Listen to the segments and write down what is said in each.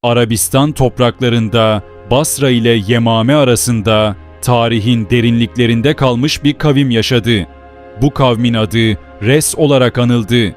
Arabistan topraklarında Basra ile Yemame arasında tarihin derinliklerinde kalmış bir kavim yaşadı. Bu kavmin adı Res olarak anıldı.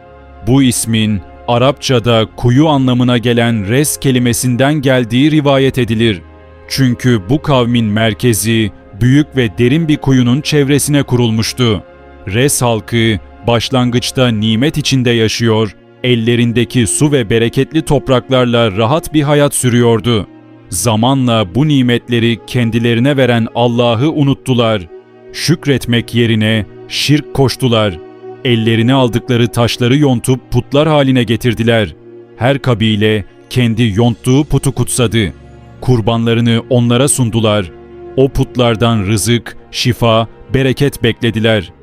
Bu ismin Arapçada kuyu anlamına gelen res kelimesinden geldiği rivayet edilir. Çünkü bu kavmin merkezi büyük ve derin bir kuyunun çevresine kurulmuştu. Res halkı başlangıçta nimet içinde yaşıyor, ellerindeki su ve bereketli topraklarla rahat bir hayat sürüyordu. Zamanla bu nimetleri kendilerine veren Allah'ı unuttular. Şükretmek yerine şirk koştular. Ellerine aldıkları taşları yontup putlar haline getirdiler. Her kabile kendi yonttuğu putu kutsadı. Kurbanlarını onlara sundular. O putlardan rızık, şifa, bereket beklediler.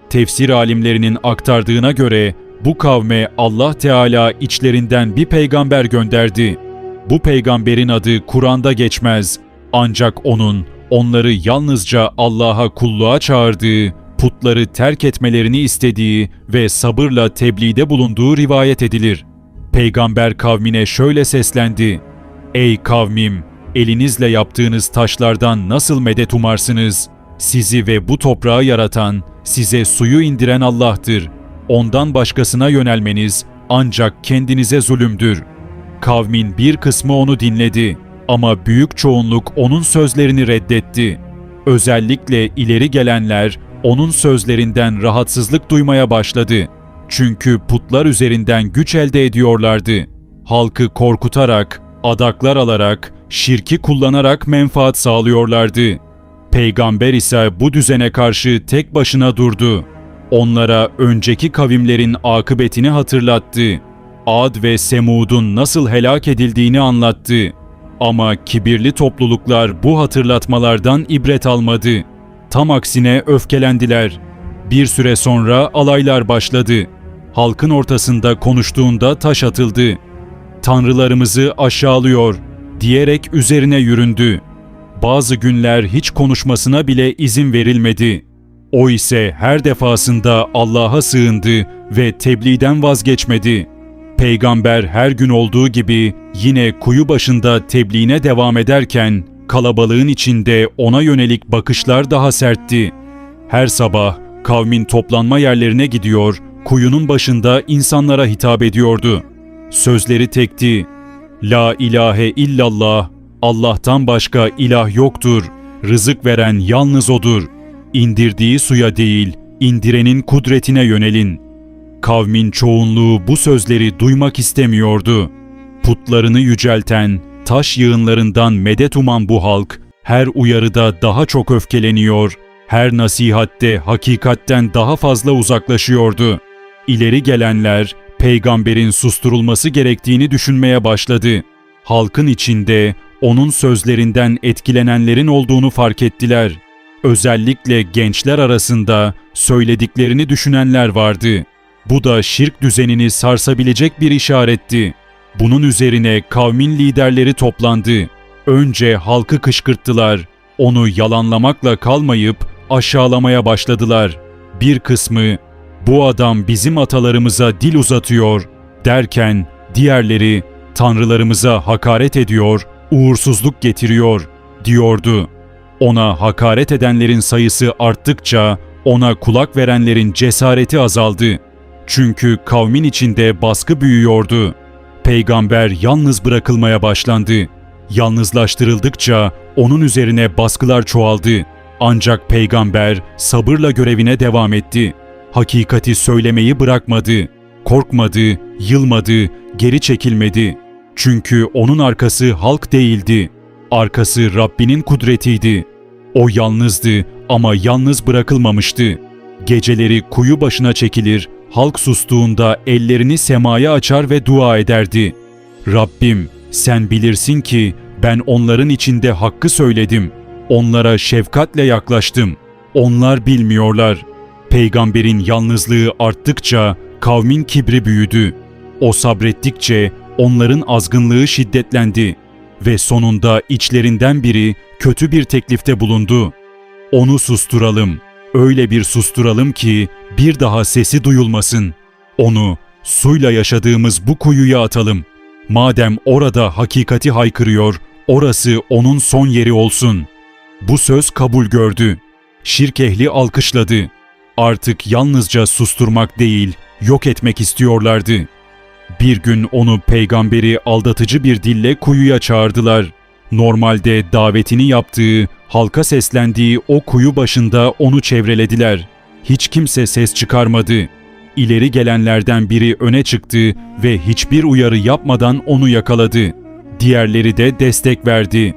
Tefsir alimlerinin aktardığına göre bu kavme Allah Teala içlerinden bir peygamber gönderdi. Bu peygamberin adı Kur'an'da geçmez. Ancak onları yalnızca Allah'a kulluğa çağırdığı, putları terk etmelerini istediği ve sabırla tebliğde bulunduğu rivayet edilir. Peygamber kavmine şöyle seslendi: "Ey kavmim, elinizle yaptığınız taşlardan nasıl medet umarsınız? Sizi ve bu toprağı yaratan, size suyu indiren Allah'tır. Ondan başkasına yönelmeniz ancak kendinize zulümdür." Kavmin bir kısmı onu dinledi ama büyük çoğunluk onun sözlerini reddetti. Özellikle ileri gelenler onun sözlerinden rahatsızlık duymaya başladı. Çünkü putlar üzerinden güç elde ediyorlardı. Halkı korkutarak, adaklar alarak, şirki kullanarak menfaat sağlıyorlardı. Peygamber ise bu düzene karşı tek başına durdu. Onlara önceki kavimlerin akıbetini hatırlattı. Ad ve Semud'un nasıl helak edildiğini anlattı. Ama kibirli topluluklar bu hatırlatmalardan ibret almadı. Tam aksine öfkelendiler. Bir süre sonra alaylar başladı. Halkın ortasında konuştuğunda taş atıldı. "Tanrılarımızı aşağılıyor" diyerek üzerine yüründü. Bazı günler hiç konuşmasına bile izin verilmedi. O ise her defasında Allah'a sığındı ve tebliğden vazgeçmedi. Peygamber her gün olduğu gibi yine kuyu başında tebliğine devam ederken kalabalığın içinde ona yönelik bakışlar daha sertti. Her sabah kavmin toplanma yerlerine gidiyor, kuyunun başında insanlara hitap ediyordu. Sözleri tekti: "La ilahe illallah, Allah'tan başka ilah yoktur. Rızık veren yalnız O'dur. İndirdiği suya değil, indirenin kudretine yönelin." Kavmin çoğunluğu bu sözleri duymak istemiyordu. Putlarını yücelten, taş yığınlarından medet uman bu halk, her uyarıda daha çok öfkeleniyor, her nasihatte hakikatten daha fazla uzaklaşıyordu. İleri gelenler, peygamberin susturulması gerektiğini düşünmeye başladı. Halkın içinde onun sözlerinden etkilenenlerin olduğunu fark ettiler. Özellikle gençler arasında söylediklerini düşünenler vardı. Bu da şirk düzenini sarsabilecek bir işaretti. Bunun üzerine kavmin liderleri toplandı. Önce halkı kışkırttılar. Onu yalanlamakla kalmayıp aşağılamaya başladılar. Bir kısmı "Bu adam bizim atalarımıza dil uzatıyor" derken diğerleri "Tanrılarımıza hakaret ediyor, uğursuzluk getiriyor" diyordu. Ona hakaret edenlerin sayısı arttıkça ona kulak verenlerin cesareti azaldı. Çünkü kavmin içinde baskı büyüyordu. Peygamber yalnız bırakılmaya başlandı. Yalnızlaştırıldıkça onun üzerine baskılar çoğaldı. Ancak peygamber sabırla görevine devam etti. Hakikati söylemeyi bırakmadı. Korkmadı, yılmadı, geri çekilmedi. Çünkü onun arkası halk değildi. Arkası Rabbinin kudretiydi. O yalnızdı ama yalnız bırakılmamıştı. Geceleri kuyu başına çekilir, halk sustuğunda ellerini semaya açar ve dua ederdi. "Rabbim, sen bilirsin ki ben onların içinde hakkı söyledim. Onlara şefkatle yaklaştım. Onlar bilmiyorlar." Peygamberin yalnızlığı arttıkça kavmin kibri büyüdü. O sabrettikçe onların azgınlığı şiddetlendi ve sonunda içlerinden biri kötü bir teklifte bulundu. "Onu susturalım. Öyle bir susturalım ki bir daha sesi duyulmasın. Onu suyla yaşadığımız bu kuyuya atalım. Madem orada hakikati haykırıyor, orası onun son yeri olsun. Bu söz kabul gördü. Şirk ehli alkışladı. Artık yalnızca susturmak değil, yok etmek istiyorlardı. Bir gün onu peygamberi aldatıcı bir dille kuyuya çağırdılar. Normalde davetini yaptığı, halka seslendiği o kuyu başında onu çevrelediler. Hiç kimse ses çıkarmadı. İleri gelenlerden biri öne çıktı ve hiçbir uyarı yapmadan onu yakaladı. Diğerleri de destek verdi.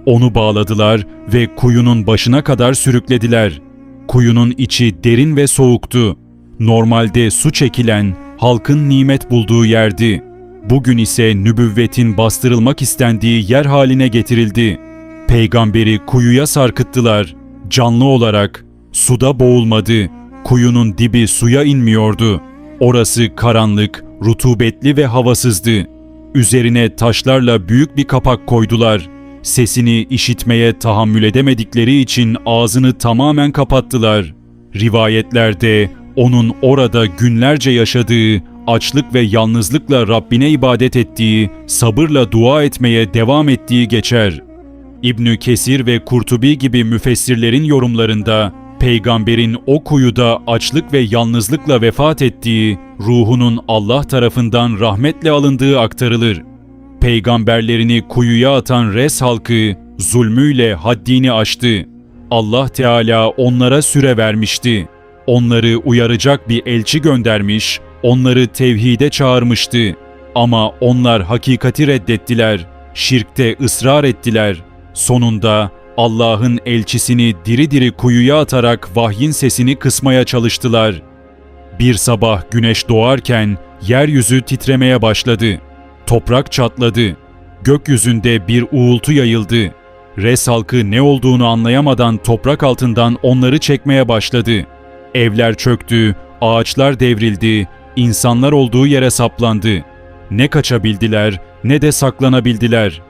Onu bağladılar ve kuyunun başına kadar sürüklediler. Kuyunun içi derin ve soğuktu. Normalde su çekilen, halkın nimet bulduğu yerdi. Bugün ise nübüvvetin bastırılmak istendiği yer haline getirildi. Peygamberi kuyuya sarkıttılar. Canlı olarak. Suda boğulmadı. Kuyunun dibi suya inmiyordu. Orası karanlık, rutubetli ve havasızdı. Üzerine taşlarla büyük bir kapak koydular. Sesini işitmeye tahammül edemedikleri için ağzını tamamen kapattılar. Rivayetlerde onun orada günlerce yaşadığı, açlık ve yalnızlıkla Rabbine ibadet ettiği, sabırla dua etmeye devam ettiği geçer. İbn Kesir ve Kurtubi gibi müfessirlerin yorumlarında peygamberin o kuyuda açlık ve yalnızlıkla vefat ettiği, ruhunun Allah tarafından rahmetle alındığı aktarılır. Peygamberlerini kuyuya atan Res halkı zulmüyle haddini aştı. Allah Teala onlara süre vermişti. Onları uyaracak bir elçi göndermiş, onları tevhide çağırmıştı. Ama onlar hakikati reddettiler, şirkte ısrar ettiler. Sonunda Allah'ın elçisini diri diri kuyuya atarak vahyin sesini kısmaya çalıştılar. Bir sabah güneş doğarken yeryüzü titremeye başladı. Toprak çatladı. Gökyüzünde bir uğultu yayıldı. Res halkı ne olduğunu anlayamadan toprak altından onları çekmeye başladı. Evler çöktü, ağaçlar devrildi, insanlar olduğu yere saplandı. Ne kaçabildiler ne de saklanabildiler.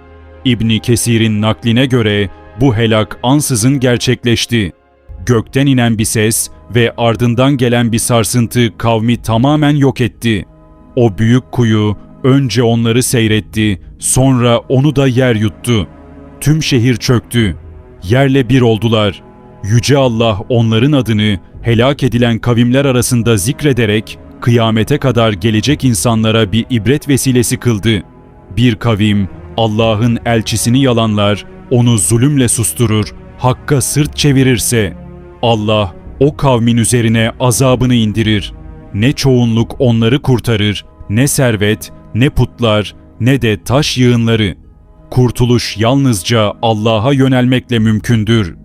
İbn Kesir'in nakline göre bu helak ansızın gerçekleşti. Gökten inen bir ses ve ardından gelen bir sarsıntı kavmi tamamen yok etti. O büyük kuyu önce onları seyretti, sonra onu da yer yuttu. Tüm şehir çöktü. Yerle bir oldular. Yüce Allah onların adını helak edilen kavimler arasında zikrederek kıyamete kadar gelecek insanlara bir ibret vesilesi kıldı. Bir kavim Allah'ın elçisini yalanlar, onu zulümle susturur, hakka sırt çevirirse Allah o kavmin üzerine azabını indirir. Ne çoğunluk onları kurtarır, ne servet, ne putlar, ne de taş yığınları. Kurtuluş yalnızca Allah'a yönelmekle mümkündür.